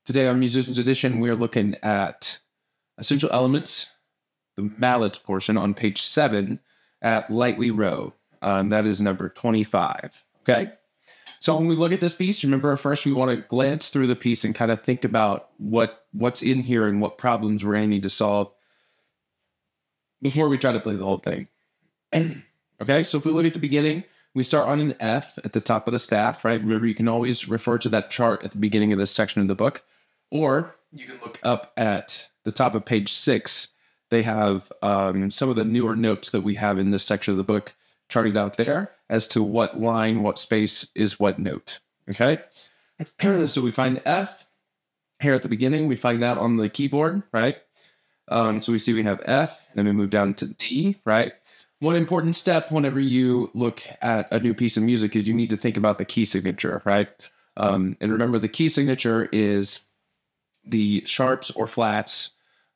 Today on Musicians Edition, we are looking at essential elements, the Mallets portion on page 7 at Lightly Row. That is number 25. Okay? So when we look at this piece, remember first we want to glance through the piece and kind of think about what's in here and what problems we're going to need to solve before we try to play the whole thing. Okay, so if we look at the beginning, we start on an F at the top of the staff, right? Remember, you can always refer to that chart at the beginning of this section of the book, or you can look up at the top of page 6. They have some of the newer notes that we have in this section of the book charted out there as to what line, what space is what note, okay? So we find F here at the beginning. We find that on the keyboard, right? So we see we have F, then we move down to D, right? One important step whenever you look at a new piece of music is you need to think about the key signature, right? And remember, the key signature is the sharps or flats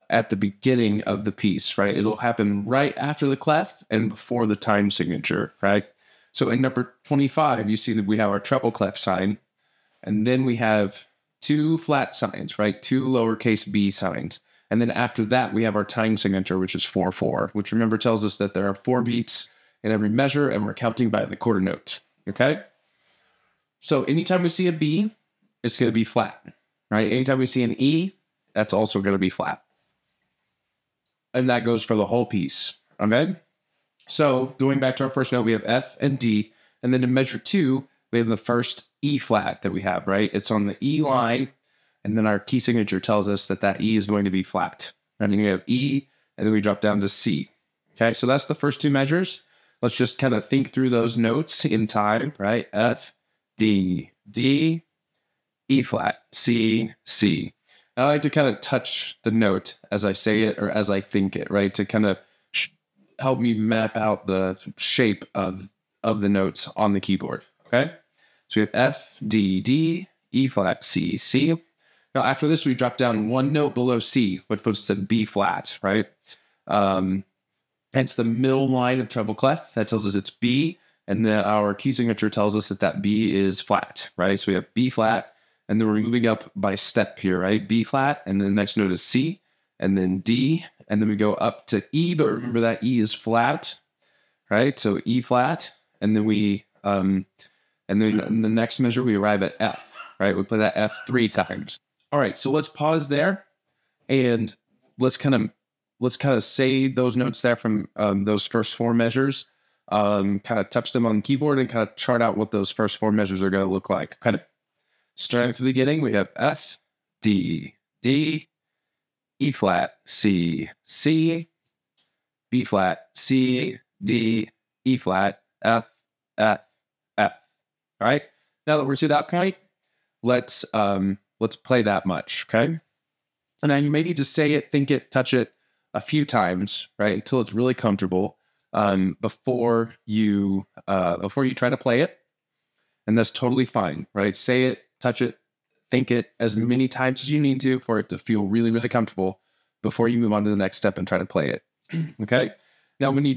at the beginning of the piece, right? It'll happen right after the clef and before the time signature, right? So in number 25, you see that we have our treble clef sign, and then we have 2 flat signs, right? 2 lowercase b signs. And then after that, we have our time signature, which is 4/4, which remember tells us that there are 4 beats in every measure, and we're counting by the quarter note, okay? So anytime we see a B, it's going to be flat, right? Anytime we see an E, that's also going to be flat. And that goes for the whole piece, okay? So going back to our first note, we have F and D, and then in measure 2, we have the first E flat that we have, right? It's on the E line, and then our key signature tells us that that E is going to be flat. And then we have E, and then we drop down to C. Okay, so that's the first 2 measures. Let's just kind of think through those notes in time, right? F, D, D, E flat, C, C. And I like to kind of touch the note as I say it or as I think it, right? To kind of help me map out the shape of the notes on the keyboard, okay? So we have F, D, D, E flat, C, C. Now, after this, we drop down 1 note below C, which puts us at B flat, right? Hence the middle line of treble clef. That tells us it's B, and then our key signature tells us that that B is flat, right? So we have B flat, and then we're moving up by step here, right? B flat, and then the next note is C, and then D, and then we go up to E, but remember that E is flat, right? So E flat, and then we, and then in the next measure, we arrive at F, right? We play that F 3 times. All right, so let's pause there, and let's kind of say those notes there from those first 4 measures, kind of touch them on the keyboard, and kind of chart out what those first 4 measures are going to look like. Kind of starting at the beginning, we have F, D, D, E flat, C, C, B flat, C, D, E flat, F, F, F. All right, now that we're to that point, let's play that much, okay? And then you may need to say it, think it, touch it a few times, right, until it's really comfortable before you try to play it, and that's totally fine, right? Say it, touch it, think it as many times as you need to for it to feel really, really comfortable before you move on to the next step and try to play it, okay? Now, when you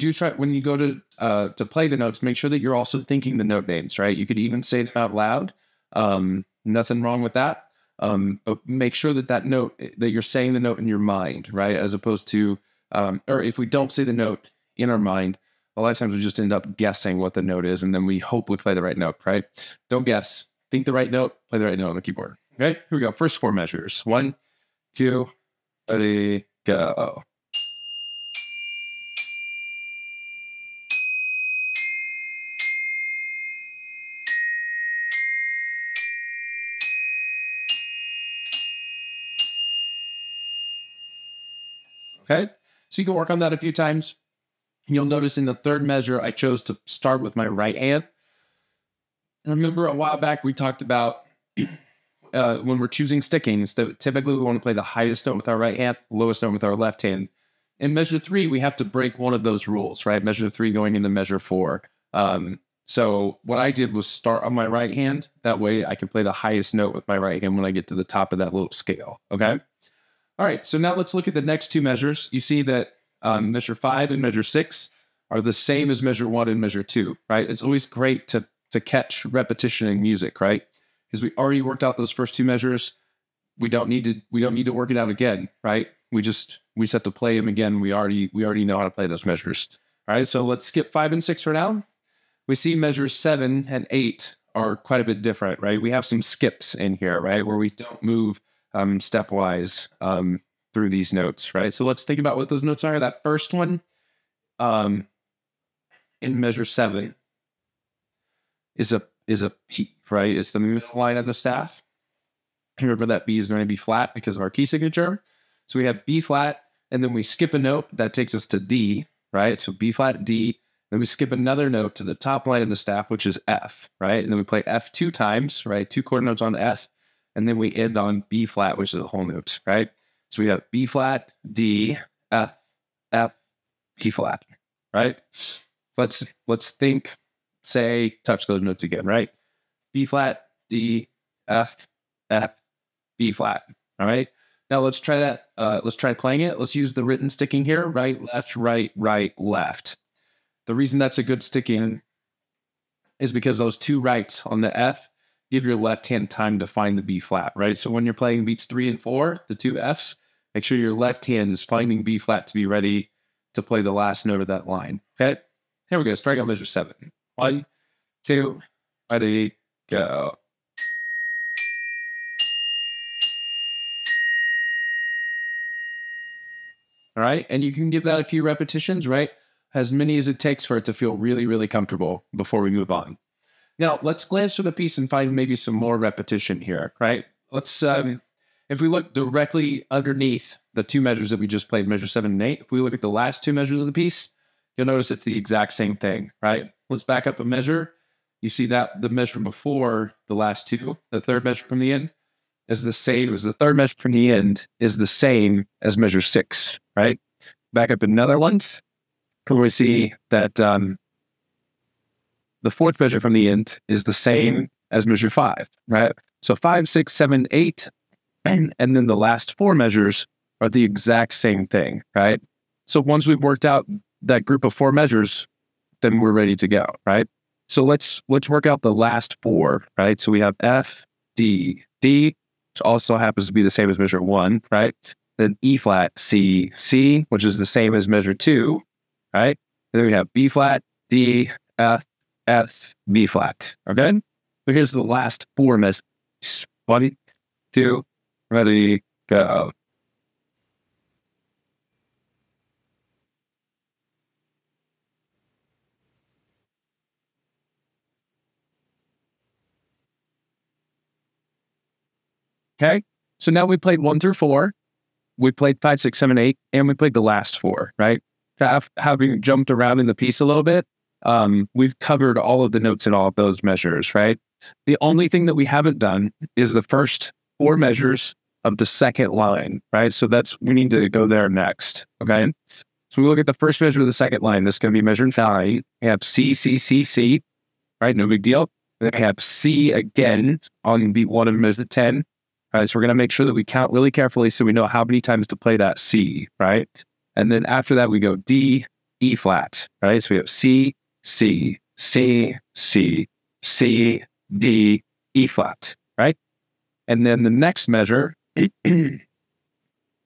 go to play the notes, make sure that you're also thinking the note names, right? You could even say them out loud. Nothing wrong with that. But make sure that note, that you're saying the note in your mind, right? As opposed to, or if we don't say the note in our mind, a lot of times we just end up guessing what the note is, and then we hope we play the right note, right? Don't guess. Think the right note, play the right note on the keyboard. Okay, here we go. First 4 measures. 1, 2, 3, go. Okay, so you can work on that a few times. You'll notice in the 3rd measure, I chose to start with my right hand. And remember a while back, we talked about when we're choosing stickings, that typically we want to play the highest note with our right hand, lowest note with our left hand. In measure 3, we have to break one of those rules, right? Measure 3 going into measure 4. So what I did was start on my right hand. That way I can play the highest note with my right hand when I get to the top of that little scale, okay? All right, so now let's look at the next 2 measures. You see that measure 5 and measure 6 are the same as measure 1 and measure 2, right? It's always great to catch repetition in music, right? Because we already worked out those first 2 measures. we don't need to work it out again, right? We just have to play them again. We already know how to play those measures. All right, so let's skip 5 and 6 for now. We see measures 7 and 8 are quite a bit different, right? We have some skips in here, right, where we don't move stepwise through these notes, right? So let's think about what those notes are. That first one in measure 7 is a P, right? It's the middle line of the staff. Remember that B is going to be flat because of our key signature. So we have B flat, and then we skip a note that takes us to D, right? So B flat, D. Then we skip another note to the top line of the staff, which is F, right? And then we play F 2 times, right? 2 quarter notes on F, and then we end on B flat, which is a whole note, right? So we have B flat, D, F, F, B flat, right? Let's think, say, touch those notes again, right? B flat, D, F, F, B flat. All right. Now let's try that. Let's try playing it. Let's use the written sticking here. Right, left, right, right, left. The reason that's a good sticking is because those 2 rights on the F give your left hand time to find the B flat, right? So when you're playing beats 3 and 4, the 2 Fs, make sure your left hand is finding B flat to be ready to play the last note of that line. Okay. Here we go. Strike out measure 7. 1, 2, ready, go. All right. And you can give that a few repetitions, right? As many as it takes for it to feel really, really comfortable before we move on. Now, let's glance through the piece and find maybe some more repetition here, right? Let's, if we look directly underneath the 2 measures that we just played, measure 7 and 8, if we look at the last 2 measures of the piece, you'll notice it's the exact same thing, right? Let's back up a measure. You see that the measure before the last 2, the third measure from the end, is the same as the third measure from the end is the same as measure 6, right? Back up another one, and we see that the fourth measure from the end is the same as measure 5, right? So 5, 6, 7, 8, and then the last 4 measures are the exact same thing, right? So once we've worked out that group of 4 measures, then we're ready to go, right? So let's work out the last 4, right? So we have F, D, D, which also happens to be the same as measure 1, right? Then E flat, C, C, which is the same as measure 2, right? And then we have B flat, D, F, F, B flat, okay? So here's the last 4 measures. 1, 2, ready, go. Okay, so now we played 1 through 4. We played 5, 6, 7, 8, and we played the last 4, right? Having jumped around in the piece a little bit, we've covered all of the notes in all of those measures, right? The only thing that we haven't done is the first 4 measures of the second line, right? So we need to go there next, okay? So we look at the first measure of the second line. This is going to be measure 9. We have C, C, C, C, right? No big deal. Then we have C again on beat 1 of measure 10. All right, so we're going to make sure that we count really carefully so we know how many times to play that C, right? And then after that, we go D, E flat, right? So we have C, C, C, C, C, D, E flat, right? And then the next measure,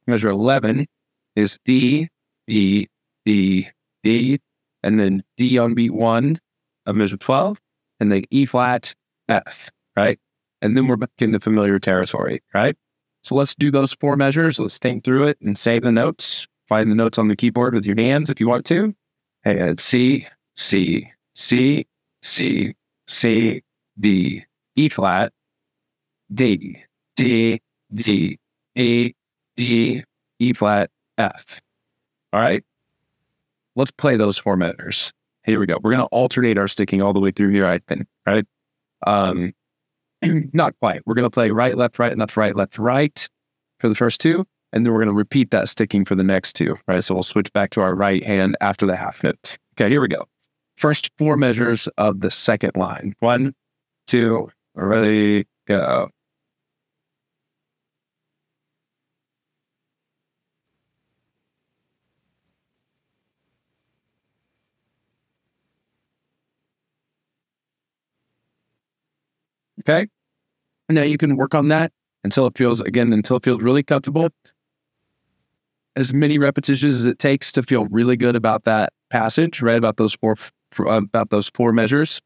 measure 11, is D, E, D, D, and then D on beat 1 of measure 12, and then E flat, F, right? And then we're back into familiar territory, right? So let's do those 4 measures. Let's think through it and save the notes. Find the notes on the keyboard with your hands if you want to. And C, C, C, C, C, D, E flat, D, D, D, E, D, E flat, F. All right? Let's play those 4 measures. Here we go. We're going to alternate our sticking all the way through here, I think, right? Not quite. We're going to play right, left, left, right for the first 2. And then we're going to repeat that sticking for the next 2, right? So we'll switch back to our right hand after the half note. Okay, here we go. First 4 measures of the second line. 1, 2, ready, go. Okay. Now you can work on that until it feels really comfortable. As many repetitions as it takes to feel really good about that passage, right? About those four measures.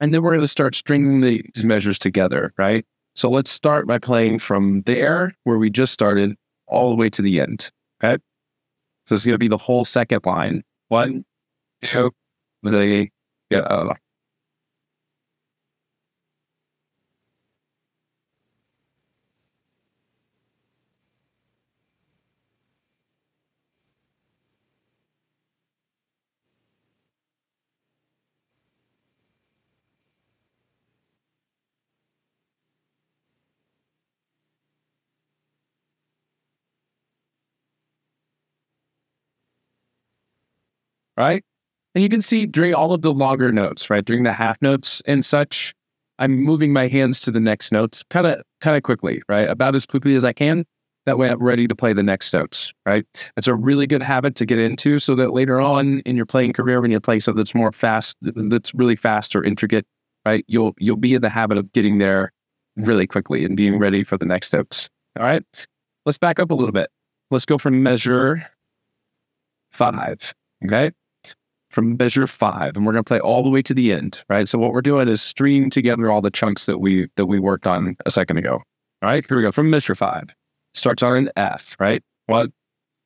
And then we're going to start stringing these measures together, right? So let's start by playing from there, where we just started, all the way to the end, okay? So it's going to be the whole second line. 1, 2, 3, go. Right? And you can see during all of the longer notes, right? During the half notes and such, I'm moving my hands to the next notes kind of quickly, right? About as quickly as I can. That way I'm ready to play the next notes, right? It's a really good habit to get into so that later on in your playing career, when you play something that's more fast, that's really fast or intricate, right? You'll be in the habit of getting there really quickly and being ready for the next notes. All right. Let's back up a little bit. Let's go from measure 5. Okay. From measure 5, and we're going to play all the way to the end, right? So what we're doing is stringing together all the chunks that we worked on a second ago. All right, here we go. From measure 5, starts on an F, right? 1,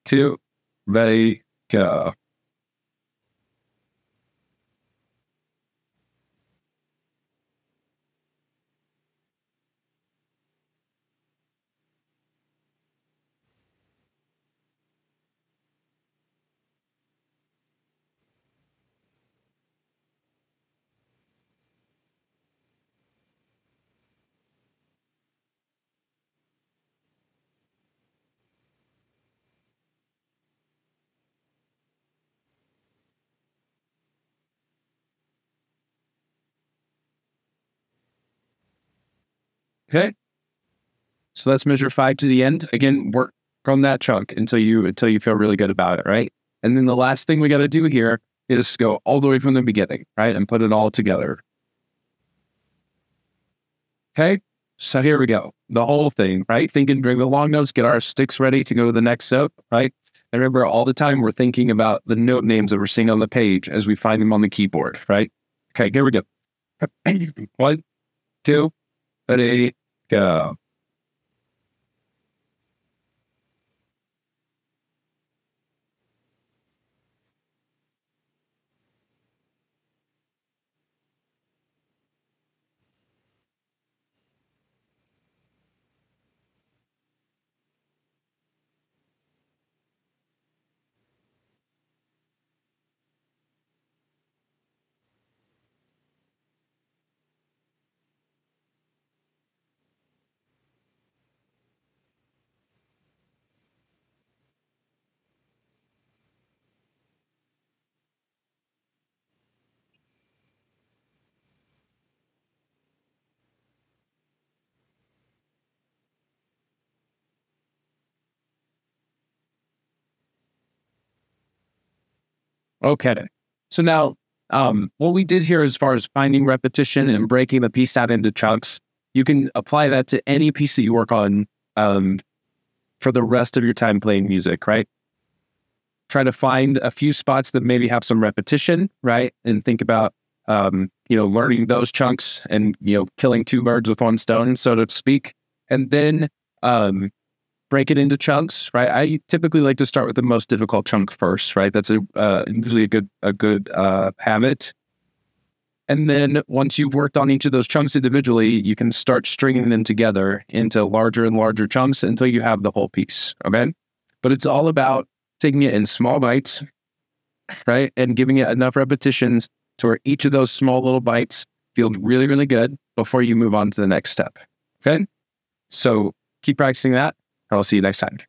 2, ready, go. Okay, so that's measure 5 to the end. Again, work from that chunk until you feel really good about it, right? And then the last thing we got to do here is go all the way from the beginning, right? And put it all together. Okay, so here we go. The whole thing, right? Thinking during the long notes, get our sticks ready to go to the next note, right? And remember, all the time we're thinking about the note names that we're seeing on the page as we find them on the keyboard, right? Okay, here we go. 1, 2, 3, go. Okay. So now, what we did here as far as finding repetition and breaking the piece out into chunks, you can apply that to any piece that you work on for the rest of your time playing music, right? Try to find a few spots that maybe have some repetition, right? And think about, learning those chunks and, killing two birds with one stone, so to speak. And then break it into chunks, right? I typically like to start with the most difficult chunk first, right? That's usually a good habit. And then once you've worked on each of those chunks individually, you can start stringing them together into larger and larger chunks until you have the whole piece, okay? But it's all about taking it in small bites, right? And giving it enough repetitions to where each of those small little bites feels really, really good before you move on to the next step, okay? So keep practicing that, and I'll see you next time.